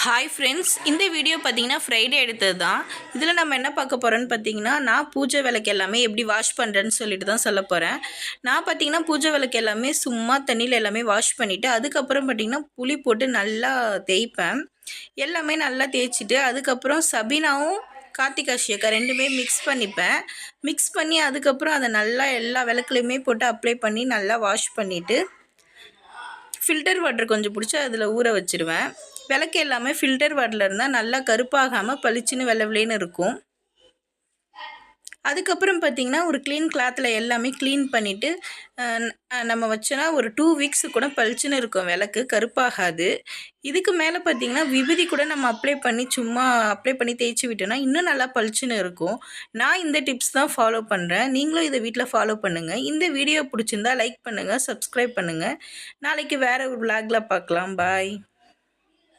Hi friends, இந்த video பார்த்தீங்கன்னா Friday எடுத்தது தான். இதில் நம்ம என்ன பார்க்க போகிறோன்னு பார்த்தீங்கன்னா, நான் பூஜை விளக்கு எல்லாமே எப்படி வாஷ் பண்ணுறேன்னு சொல்லிட்டு தான் சொல்ல போகிறேன். நான் பார்த்தீங்கன்னா பூஜை விளக்கு எல்லாமே சும்மா தண்ணியில் எல்லாமே வாஷ் பண்ணிவிட்டு அதுக்கப்புறம் பார்த்தீங்கன்னா புளி போட்டு நல்லா தேய்ப்பேன். எல்லாமே நல்லா தேய்ச்சிட்டு அதுக்கப்புறம் சபீனாவும் கார்த்திகா ஷேக்கா ரெண்டுமே மிக்ஸ் பண்ணிப்பேன். மிக்ஸ் பண்ணி அதுக்கப்புறம் அதை நல்லா எல்லா விளக்குலையுமே போட்டு அப்ளை பண்ணி நல்லா வாஷ் பண்ணிவிட்டு ஃபில்டர் வாட்டர் கொஞ்சம் பிடிச்சி அதில் ஊற வச்சுருவேன். விளக்கு எல்லாமே ஃபில்டர் வாட்டரில் இருந்தால் நல்லா கருப்பாகாமல் பளிச்சுன்னு வெள்ளை வெள்ளைன்னு இருக்கும். அதுக்கப்புறம் பார்த்திங்கன்னா ஒரு க்ளீன் கிளாத்தில் எல்லாமே க்ளீன் பண்ணிவிட்டு நம்ம வச்சோன்னா ஒரு 2 வீக்ஸு கூட பளிச்சுன்னு இருக்கும், விளக்கு கருப்பாகாது. இதுக்கு மேலே பார்த்திங்கன்னா விபூதி கூட நம்ம சும்மா அப்ளை பண்ணி தேய்ச்சி விட்டோன்னா இன்னும் நல்லா பளிச்சுன்னு இருக்கும். நான் இந்த டிப்ஸ் தான் ஃபாலோ பண்ணுறேன். நீங்களும் இதை வீட்டில் ஃபாலோ பண்ணுங்கள். இந்த வீடியோ பிடிச்சிருந்தா லைக் பண்ணுங்கள், சப்ஸ்கிரைப் பண்ணுங்கள். நாளைக்கு வேறு ஒரு விளாகில் பார்க்கலாம். பாய்.